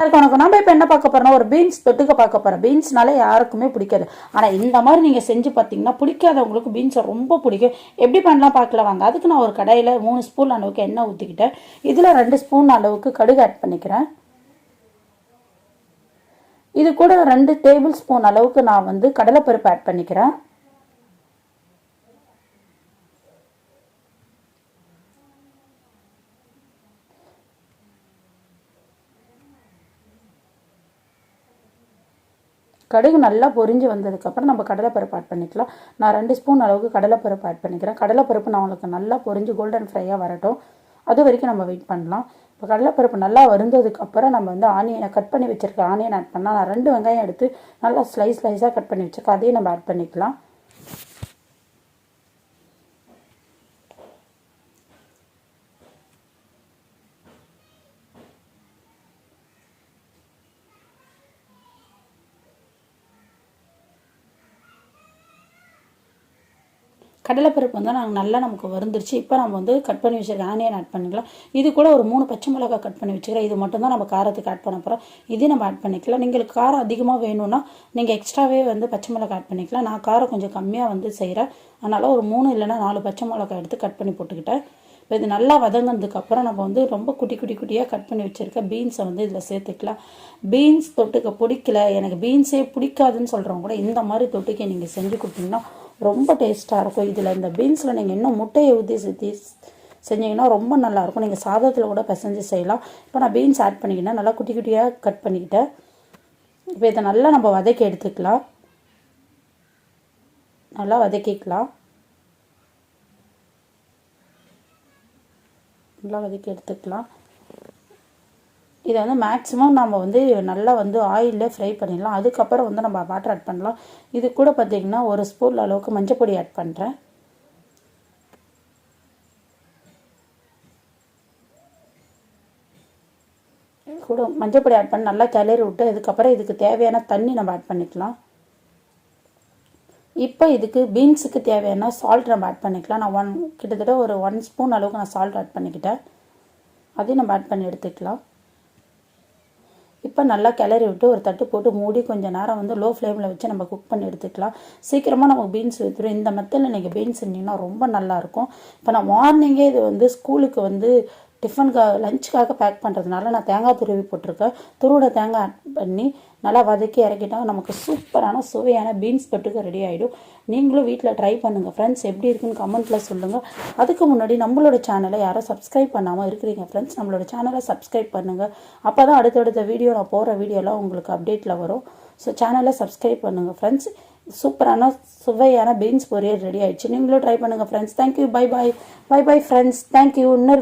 வணக்கம். நம்ம இப்போ என்ன பார்க்க போறோம்னா ஒரு பீன்ஸ் தொட்டுக்க பார்க்க போறோம். பீன்ஸ்னாலே யாருக்குமே பிடிக்காது. ஆனால் இந்த மாதிரி நீங்கள் செஞ்சு பார்த்தீங்கன்னா பிடிக்காதவங்களுக்கு பீன்ஸை ரொம்ப பிடிக்கும். எப்படி பண்ணலாம் பார்க்கலாம் வாங்க. அதுக்கு நான் ஒரு கடாயில் 3 ஸ்பூன் அளவுக்கு எண்ணெய் ஊற்றிக்கிட்டேன். இதில் 2 ஸ்பூன் அளவுக்கு கடுகு ஆட் பண்ணிக்கிறேன். இது கூட 2 டேபிள் ஸ்பூன் அளவுக்கு நான் வந்து கடலைப்பருப்பு ஆட் பண்ணிக்கிறேன். கடுகு நல்லா பொரிஞ்சு வந்ததுக்கப்புறம் நம்ம கடலைப்பருப்பு ஆட் பண்ணிக்கலாம். நான் 2 ஸ்பூன் அளவுக்கு கடலைப்பருப்பு ஆட் பண்ணிக்கிறேன். கடலைப்பருப்பு நான் உங்களுக்கு நல்லா பொரிஞ்சு கோல்டன் ஃப்ரையாக வரட்டும். அது வரைக்கும் நம்ம வெயிட் பண்ணலாம். இப்போ கடலைப்பருப்பு நல்லா வருந்ததுக்கப்புறம் நம்ம வந்து ஆனியனை கட் பண்ணி வச்சுருக்க ஆனியன் ஆட் பண்ணலாம். நான் 2 வெங்காயம் எடுத்து நல்லா ஸ்லைஸாக கட் பண்ணி வச்சுருக்கேன். அதையும் நம்ம ஆட் பண்ணிக்கலாம். கடலைப்பருப்பு வந்து நமக்கு வருந்துருச்சு. இப்போ நம்ம வந்து கட் பண்ணி வச்சுருக்க ஆனியன் ஆட் பண்ணிக்கலாம். இது கூட ஒரு 3 பச்சை மிளகாய் கட் பண்ணி வச்சுக்கிறேன். இது மட்டும் தான் நம்ம காரத்துக்கு ஆட் பண்ண போகிறோம். இதையும் நம்ம ஆட் பண்ணிக்கலாம். நீங்கள் காரம் அதிகமாக வேணும்னா நீங்கள் எக்ஸ்ட்ராவே வந்து பச்சை மிளகாய் ஆட் பண்ணிக்கலாம். நான் காரம் கொஞ்சம் கம்மியாக வந்து செய்கிறேன். அதனால் ஒரு 3 இல்லைன்னா 4 பச்சை மிளகாய் எடுத்து கட் பண்ணி போட்டுக்கிட்டேன். இப்போ இது நல்லா வதங்கினதுக்கப்புறம் நம்ம வந்து ரொம்ப குட்டியாக கட் பண்ணி வச்சுருக்க பீன்ஸை வந்து இதில் சேர்த்துக்கலாம். பீன்ஸ் தொட்டுக்க பிடிக்கல, எனக்கு பீன்ஸே பிடிக்காதுன்னு சொல்கிறவங்க கூட இந்த மாதிரி தொட்டுக்க நீங்கள் செஞ்சு கொடுத்தீங்கன்னா ரொம்ப டேஸ்ட்டாக இருக்கும். இதில் இந்த பீன்ஸில் நீங்கள் இன்னும் முட்டையை ஊற்றி செஞ்சிங்கன்னா ரொம்ப நல்லாயிருக்கும். நீங்கள் சாதத்தில் கூட பிசைஞ்சு செய்யலாம். இப்போ நான் பீன்ஸ் ஆட் பண்ணிக்கிட்டேன். நல்லா குட்டியாக கட் பண்ணிக்கிட்டேன். இப்போ இதை நல்லா நம்ம வதக்கி எடுத்துக்கலாம். நல்லா வதக்கிக்கலாம். நல்லா வதக்கி எடுத்துக்கலாம். இதை வந்து மேக்ஸிமம் நம்ம வந்து நல்லா வந்து ஆயிலில் ஃப்ரை பண்ணிடலாம். அதுக்கப்புறம் வந்து நம்ம வாட்டர் ஆட் பண்ணலாம். இது கூட பார்த்திங்கன்னா ஒரு ஸ்பூன் அளவுக்கு மஞ்சள் பொடி ஆட் பண்ணுறேன். கூட மஞ்சள் பொடி ஆட் பண்ணி நல்லா கிளறி விட்டு அதுக்கப்புறம் இதுக்கு தேவையான தண்ணி நம்ம ஆட் பண்ணிக்கலாம். இப்போ இதுக்கு பீன்ஸுக்கு தேவையான சால்ட் நம்ம ஆட் பண்ணிக்கலாம். நான் கிட்டத்தட்ட ஒரு 1 ஸ்பூன் அளவுக்கு நான் சால்ட் ஆட் பண்ணிக்கிட்டேன். அதையும் நம்ம ஆட் பண்ணி எடுத்துக்கலாம். இப்போ நல்லா கிளறி விட்டு ஒரு தட்டு போட்டு மூடி கொஞ்சம் நேரம் வந்து லோ ஃப்ளேமில் வச்சு நம்ம குக் பண்ணி எடுத்துக்கலாம். சீக்கிரமாக நமக்கு பீன்ஸ் வைத்துடும். இந்த மெத்தடில் நீங்கள் பீன்ஸ் செஞ்சிங்கன்னா ரொம்ப நல்லாயிருக்கும். இப்போ நான் மார்னிங்கே இது வந்து ஸ்கூலுக்கு வந்து லஞ்சுக்காக பேக் பண்ணுறதுனால நான் தேங்காய் துருவி போட்டிருக்கேன். துருவிட தேங்காய் ஆட் பண்ணி நல்லா வதக்கி இறக்கிட்டால் நமக்கு சூப்பரான சுவையான பீன்ஸ் தொட்டுக்க ரெடி ஆகிடும். நீங்களும் வீட்டில் ட்ரை பண்ணுங்கள் ஃப்ரெண்ட்ஸ். எப்படி இருக்குன்னு கமெண்ட்டில் சொல்லுங்கள். அதுக்கு முன்னாடி நம்மளோட சேனலை யாரும் சப்ஸ்கிரைப் பண்ணாமல் இருக்கிறீங்க ஃப்ரெண்ட்ஸ், நம்மளோட சேனலை சப்ஸ்கிரைப் பண்ணுங்கள். அப்போ தான் அடுத்தடுத்த வீடியோ நான் போகிற வீடியோலாம் உங்களுக்கு அப்டேட்டில் வரும். ஸோ சேனலை சப்ஸ்கிரைப் பண்ணுங்கள் ஃப்ரெண்ட்ஸ். சூப்பரான சுவையான பீன்ஸ் பொரியல் ரெடி ஆகிடுச்சு. நீங்களும் ட்ரை பண்ணுங்கள் friends. Thank you. Bye bye friends. Thank you. இன்னொரு